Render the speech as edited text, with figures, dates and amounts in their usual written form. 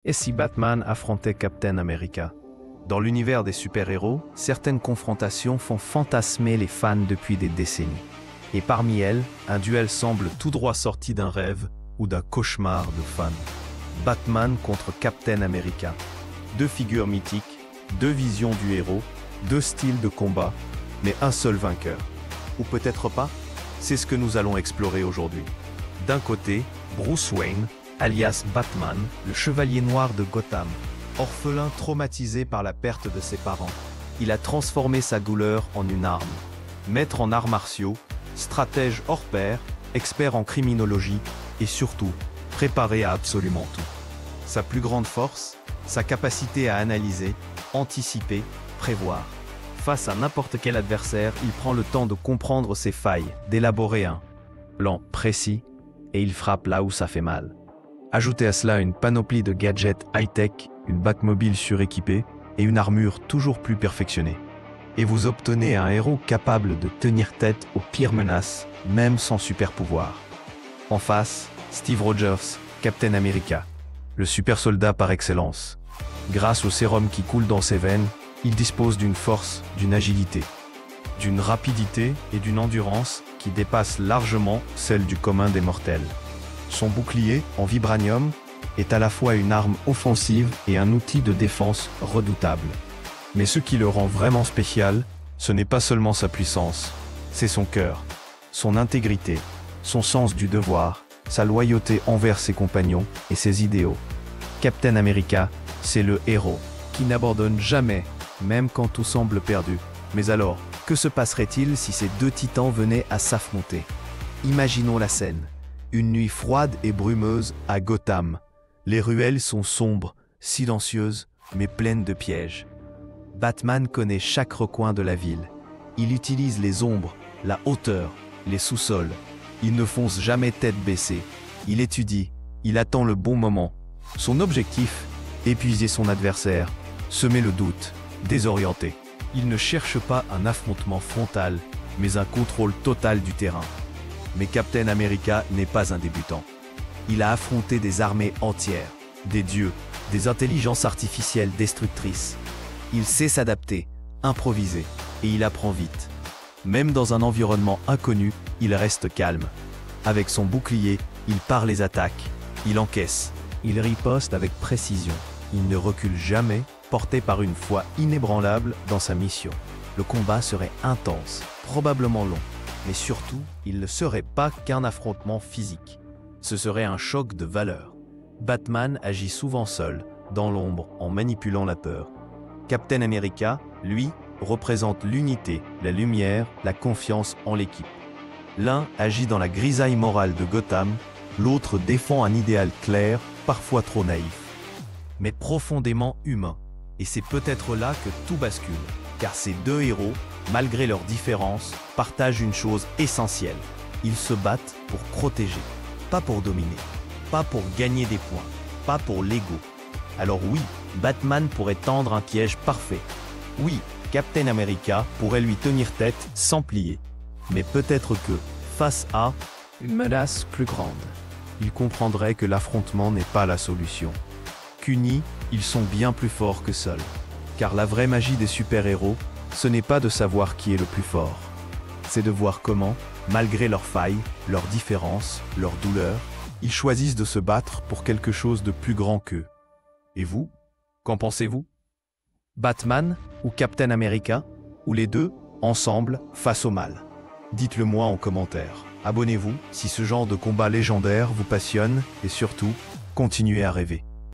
Et si Batman affrontait Captain America? Dans l'univers des super-héros, certaines confrontations font fantasmer les fans depuis des décennies. Et parmi elles, un duel semble tout droit sorti d'un rêve ou d'un cauchemar de fans. Batman contre Captain America. Deux figures mythiques, deux visions du héros, deux styles de combat, mais un seul vainqueur. Ou peut-être pas? C'est ce que nous allons explorer aujourd'hui. D'un côté, Bruce Wayne, alias Batman, le chevalier noir de Gotham. Orphelin traumatisé par la perte de ses parents, il a transformé sa douleur en une arme. Maître en arts martiaux, stratège hors pair, expert en criminologie et surtout, préparé à absolument tout. Sa plus grande force, sa capacité à analyser, anticiper, prévoir. Face à n'importe quel adversaire, il prend le temps de comprendre ses failles, d'élaborer un plan précis, et il frappe là où ça fait mal. Ajoutez à cela une panoplie de gadgets high-tech, une Batmobile suréquipée et une armure toujours plus perfectionnée. Et vous obtenez un héros capable de tenir tête aux pires menaces, même sans super pouvoir. En face, Steve Rogers, Captain America, le super soldat par excellence. Grâce au sérum qui coule dans ses veines, il dispose d'une force, d'une agilité, d'une rapidité et d'une endurance qui dépassent largement celle du commun des mortels. Son bouclier, en vibranium, est à la fois une arme offensive et un outil de défense redoutable. Mais ce qui le rend vraiment spécial, ce n'est pas seulement sa puissance, c'est son cœur, son intégrité, son sens du devoir, sa loyauté envers ses compagnons et ses idéaux. Captain America, c'est le héros, qui n'abandonne jamais, même quand tout semble perdu. Mais alors, que se passerait-il si ces deux titans venaient à s'affronter? Imaginons la scène. Une nuit froide et brumeuse à Gotham. Les ruelles sont sombres, silencieuses, mais pleines de pièges. Batman connaît chaque recoin de la ville. Il utilise les ombres, la hauteur, les sous-sols. Il ne fonce jamais tête baissée. Il étudie, il attend le bon moment. Son objectif, épuiser son adversaire, semer le doute, désorienter. Il ne cherche pas un affrontement frontal, mais un contrôle total du terrain. Mais Captain America n'est pas un débutant. Il a affronté des armées entières, des dieux, des intelligences artificielles destructrices. Il sait s'adapter, improviser, et il apprend vite. Même dans un environnement inconnu, il reste calme. Avec son bouclier, il part les attaques, il encaisse, il riposte avec précision. Il ne recule jamais, porté par une foi inébranlable dans sa mission. Le combat serait intense, probablement long. Mais surtout, il ne serait pas qu'un affrontement physique. Ce serait un choc de valeurs. Batman agit souvent seul, dans l'ombre, en manipulant la peur. Captain America, lui, représente l'unité, la lumière, la confiance en l'équipe. L'un agit dans la grisaille morale de Gotham, l'autre défend un idéal clair, parfois trop naïf, mais profondément humain. Et c'est peut-être là que tout bascule, car ces deux héros, malgré leurs différences, partagent une chose essentielle. Ils se battent pour protéger, pas pour dominer, pas pour gagner des points, pas pour l'ego. Alors oui, Batman pourrait tendre un piège parfait. Oui, Captain America pourrait lui tenir tête sans plier. Mais peut-être que, face à une menace plus grande, il comprendrait que l'affrontement n'est pas la solution. Qu'unis, ils sont bien plus forts que seuls. Car la vraie magie des super-héros, ce n'est pas de savoir qui est le plus fort. C'est de voir comment, malgré leurs failles, leurs différences, leurs douleurs, ils choisissent de se battre pour quelque chose de plus grand qu'eux. Et vous, qu'en pensez-vous? Batman ou Captain America? Ou les deux, ensemble, face au mal? Dites-le moi en commentaire. Abonnez-vous si ce genre de combat légendaire vous passionne et surtout, continuez à rêver.